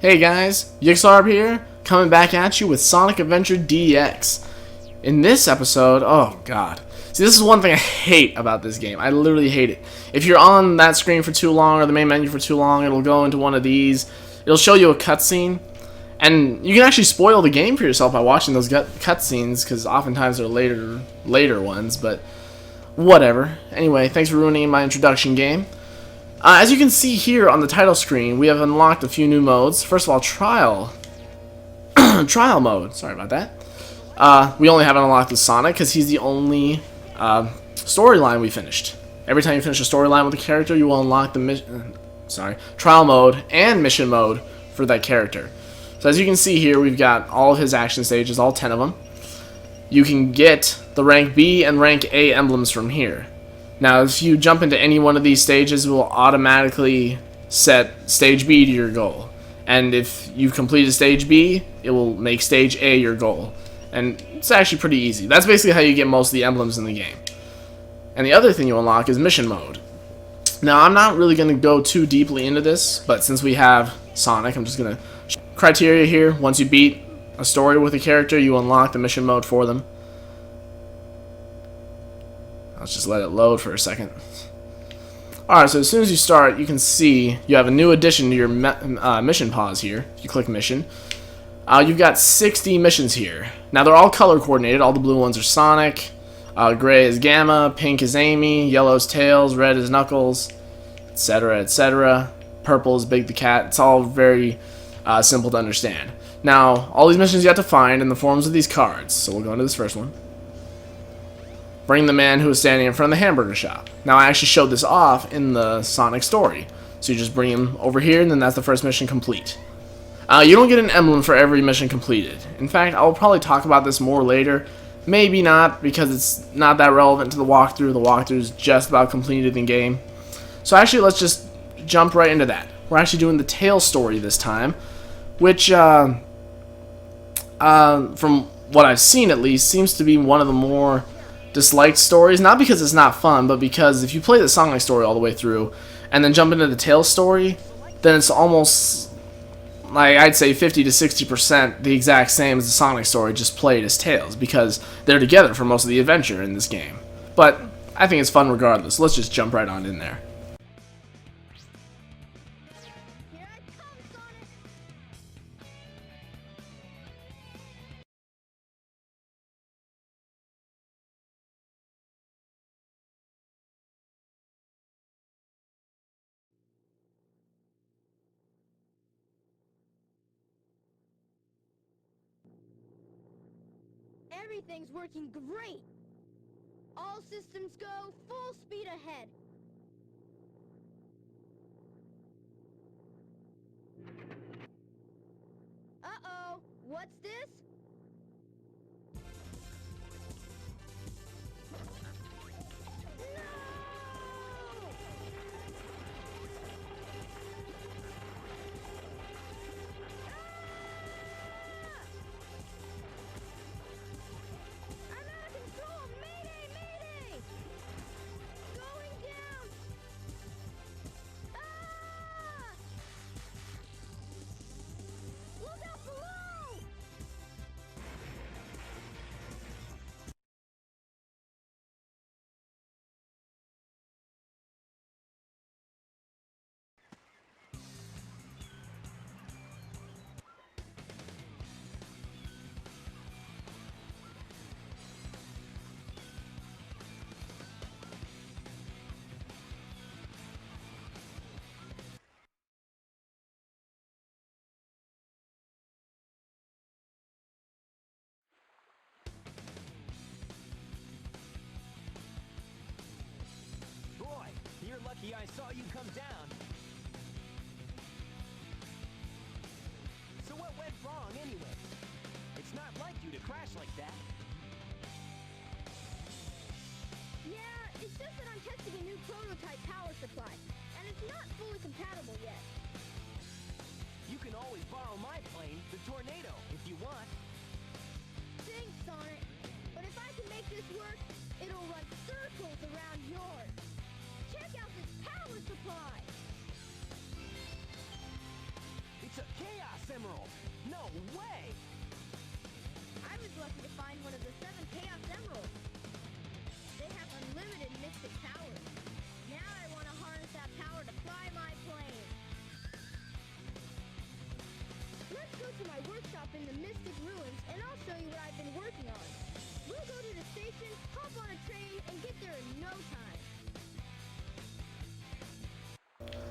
Hey guys, Yxlarb here, coming back at you with Sonic Adventure DX. In this episode, oh god. See, this is one thing I hate about this game. I literally hate it. If you're on that screen for too long, or the main menu for too long, it'll go into one of these. It'll show you a cutscene, and you can actually spoil the game for yourself by watching those cutscenes, because oftentimes they're later ones, but whatever. Anyway, thanks for ruining my introduction game. As you can see here on the title screen, we have unlocked a few new modes. First of all, trial mode. Sorry about that. We only haven't unlocked the Sonic because he's the only storyline we finished. Every time you finish a storyline with a character, you will unlock the trial mode and mission mode for that character. So as you can see here, we've got all of his action stages, all 10 of them. You can get the rank B and rank A emblems from here. Now, if you jump into any one of these stages, it will automatically set stage B to your goal. And if you've completed stage B, it will make stage A your goal. And it's actually pretty easy. That's basically how you get most of the emblems in the game. And the other thing you unlock is mission mode. Now, I'm not really going to go too deeply into this, but since we have Sonic, I'm just going to... Criteria here, once you beat a story with a character, you unlock the mission mode for them. Let's just let it load for a second. Alright, so as soon as you start, you can see you have a new addition to your mission pause here. If you click mission, you've got 60 missions here. Now they're all color coordinated. All the blue ones are Sonic, gray is Gamma, pink is Amy, yellow is Tails, red is Knuckles, etc., etc. Purple is Big the Cat. It's all very simple to understand. Now, all these missions you have to find in the forms of these cards. So we'll go into this first one. Bring the man who is standing in front of the hamburger shop. Now, I actually showed this off in the Sonic story. So you just bring him over here, and then that's the first mission complete. You don't get an emblem for every mission completed. In fact, I'll probably talk about this more later. Maybe not, because it's not that relevant to the walkthrough. The walkthrough is just about completed in game. So actually, let's just jump right into that. We're actually doing the Tails story this time, which, from what I've seen at least, seems to be one of the more disliked stories. Not because it's not fun, but because if you play the Sonic story all the way through and then jump into the Tails story, then it's almost, like, I'd say 50 to 60% the exact same as the Sonic story, just played as Tails, because they're together for most of the adventure in this game. But I think it's fun regardless. Let's just jump right on in there. Everything's working great! All systems go, full speed ahead! Uh-oh! What's this? You're lucky I saw you come down. So what went wrong anyway? It's not like you to crash like that. Yeah, it's just that I'm testing a new prototype power supply, and it's not fully compatible yet. You can always borrow my plane, the Tornado, if you want. Thanks, Sonic. But if I can make this work, it'll run circles around yours. Check out this power supply! It's a chaos Chaos Emerald. No way. I was lucky to find one of the 7 Chaos Emeralds. They have unlimited mystic powers. Now I want to harness that power to fly my plane. Let's go to my workshop in the Mystic Ruins, and I'll show you what I've been working on. We'll go to the station, hop on a train, and get there in no time.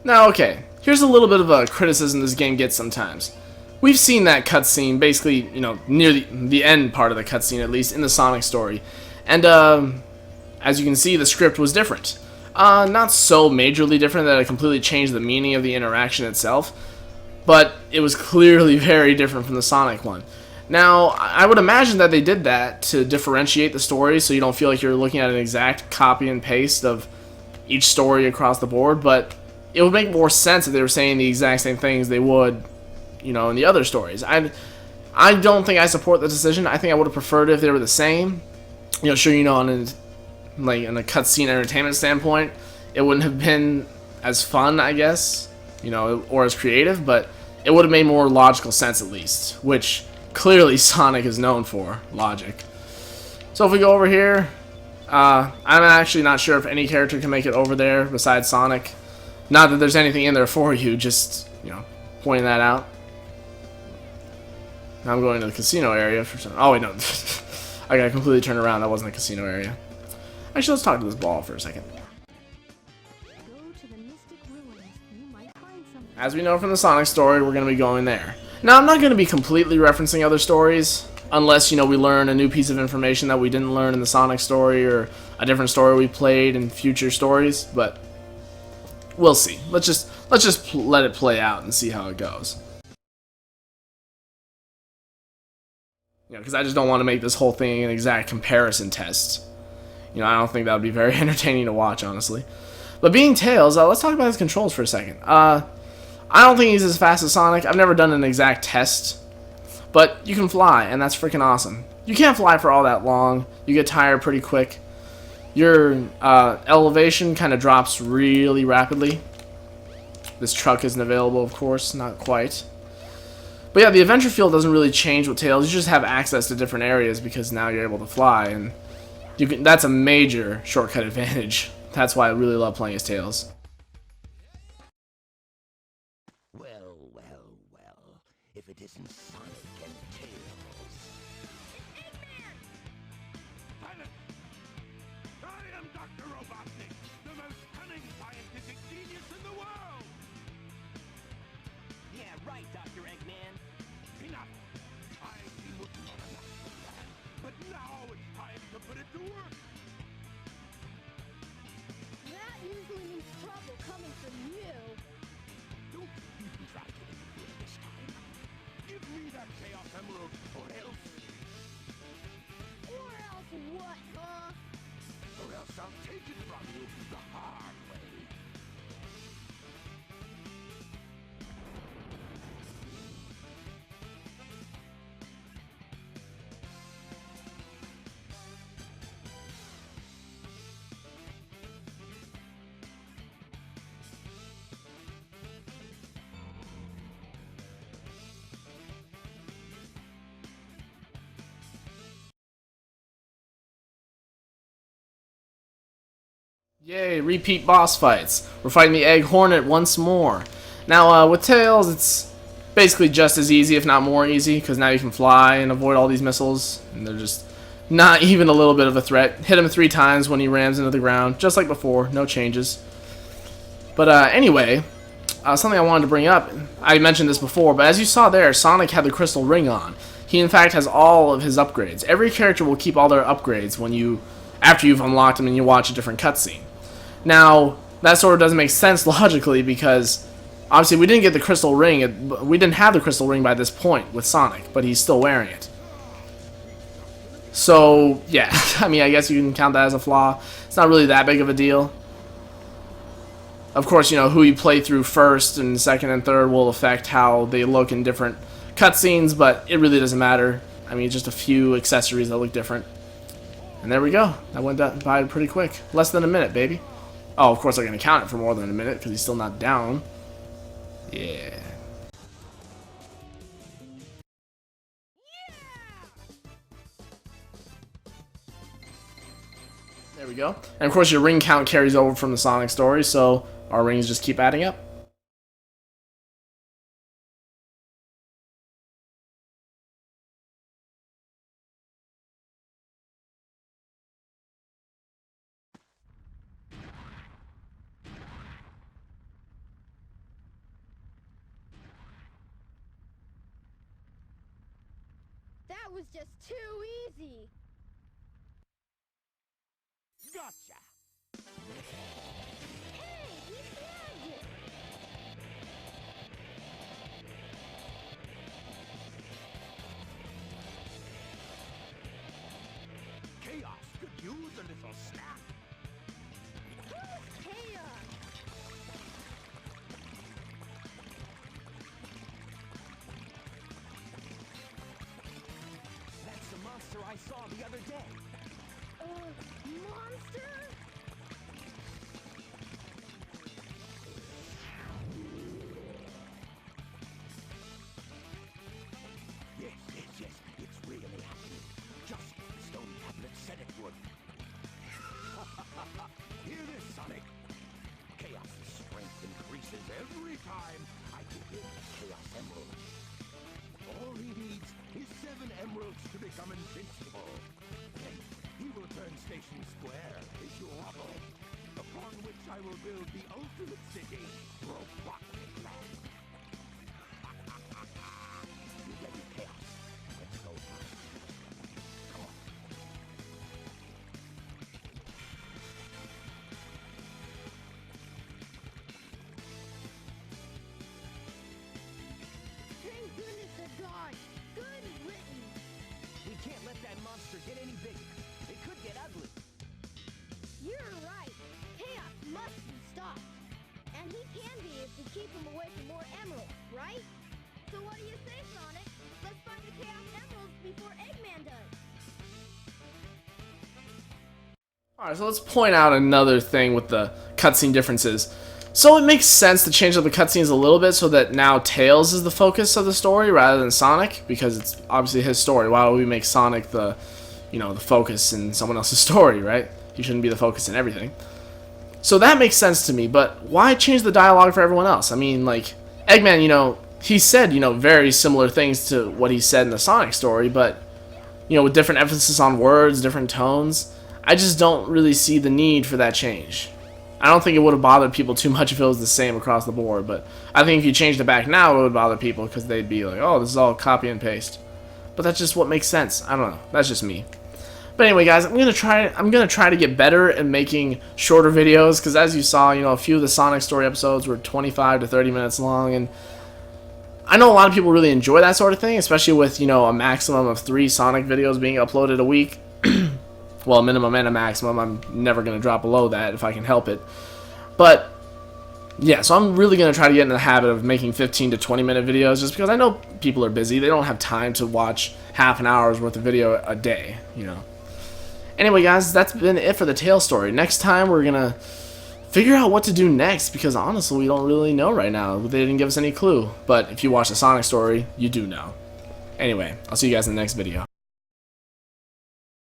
Now, okay, here's a little bit of a criticism this game gets sometimes. We've seen that cutscene, basically, near the end part of the cutscene, at least, in the Sonic story. And, as you can see, the script was different. Not so majorly different that it completely changed the meaning of the interaction itself, but it was clearly very different from the Sonic one. Now, I would imagine that they did that to differentiate the stories so you don't feel like you're looking at an exact copy and paste of each story across the board, but it would make more sense if they were saying the exact same things they would, in the other stories. I don't think I support the decision. I think I would have preferred it if they were the same. Sure, on a cutscene entertainment standpoint, it wouldn't have been as fun, I guess, or as creative, but it would have made more logical sense at least, which clearly Sonic is known for, logic. So if we go over here, I'm actually not sure if any character can make it over there besides Sonic. Not that there's anything in there for you, just, pointing that out. Now I'm going to the casino area for some... Oh, wait, no. I got completely turned around. That wasn't a casino area. Actually, let's talk to this ball for a second. Go to the Mystic Ruins. You might find something. As we know from the Sonic story, we're going to be going there. Now, I'm not going to be completely referencing other stories, unless, we learn a new piece of information that we didn't learn in the Sonic story, or a different story we played in future stories, but we'll see. Let's just let it play out and see how it goes. Because I just don't want to make this whole thing an exact comparison test. I don't think that would be very entertaining to watch, honestly. But being Tails, let's talk about his controls for a second. I don't think he's as fast as Sonic. I've never done an exact test. But you can fly, and that's freaking awesome. You can't fly for all that long. You get tired pretty quick. Your elevation kind of drops really rapidly. This truck isn't available, of course, not quite. But yeah, the adventure field doesn't really change with Tails. You just have access to different areas because now you're able to fly, and that's a major shortcut advantage. That's why I really love playing as Tails. Well, if it isn't Sonic and Tails. Pilot! I am Dr. Robotnik, the most cunning scientific genius in the world! Yeah, right, Dr. Eggman. Enough! I've been working on a master plan, but now it's time to put it to work! That usually means trouble coming from you. Don't even try to interfere this time. Give me that Chaos Emerald, or else... Or else what, huh? Or else I'll take it from you the hard way. Yay, repeat boss fights. We're fighting the Egg Hornet once more. Now, with Tails, it's basically just as easy, if not more easy, because now you can fly and avoid all these missiles, and they're just not even a little bit of a threat. Hit him 3 times when he rams into the ground, just like before, no changes. But anyway, something I wanted to bring up, I mentioned this before, but as you saw there, Sonic had the crystal ring on. He in fact has all of his upgrades. Every character will keep all their upgrades after you've unlocked them and you watch a different cutscene. Now, that sort of doesn't make sense logically because obviously we didn't get the crystal ring. We didn't have the crystal ring by this point with Sonic, but he's still wearing it. So, yeah, I mean, I guess you can count that as a flaw. It's not really that big of a deal. Of course, who you play through first and second and third will affect how they look in different cutscenes, but it really doesn't matter. I mean, just a few accessories that look different. And there we go. That went by pretty quick. Less than a minute, baby. Oh, of course, I'm going to count it for more than a minute because he's still not down. Yeah. There we go. And of course your ring count carries over from the Sonic story, so our rings just keep adding up. That was just too easy. Gotcha! Hey, he snagged it. Chaos could use a little snap. Who's Chaos? That's the monster I saw the other day. Monster? Yes, it's really happening. Just as the stone tablet said it would. Hear this, Sonic? Chaos's strength increases every time I give him Chaos Emeralds. All he needs is 7 emeralds to become invincible. Then he will turn Station Square into rubble, upon which I will build the ultimate city, Robotnik Land. You ready, Chaos? Let's go. Come on. Thank goodness they're gone. Good written. We can't let that monster get any bigger. It could get ugly. You're right. Chaos must be stopped. And he can be if we keep him away from more emeralds, right? So what do you say, Sonic? Let's find the Chaos Emeralds before Eggman does. Alright, so let's point out another thing with the cutscene differences. So it makes sense to change up the cutscenes a little bit so that now Tails is the focus of the story rather than Sonic, because it's obviously his story. Why would we make Sonic the focus in someone else's story, right? He shouldn't be the focus in everything. So that makes sense to me, but why change the dialogue for everyone else? I mean, like, Eggman, he said, very similar things to what he said in the Sonic story, but, with different emphasis on words, different tones. I just don't really see the need for that change. I don't think it would have bothered people too much if it was the same across the board, but I think if you changed it back now, it would bother people because they'd be like, oh, this is all copy and paste. But that's just what makes sense. I don't know. That's just me. But anyway, guys, I'm gonna try to get better at making shorter videos because, as you saw, a few of the Sonic story episodes were 25 to 30 minutes long, and I know a lot of people really enjoy that sort of thing, especially with a maximum of 3 Sonic videos being uploaded a week. Well, a minimum and a maximum. I'm never going to drop below that if I can help it. But, yeah, so I'm really going to try to get in the habit of making 15 to 20-minute videos just because I know people are busy. They don't have time to watch half an hour's worth of video a day, Anyway, guys, that's been it for the Tails story. Next time, we're going to figure out what to do next because, honestly, we don't really know right now. They didn't give us any clue. But if you watch the Sonic story, you do know. Anyway, I'll see you guys in the next video.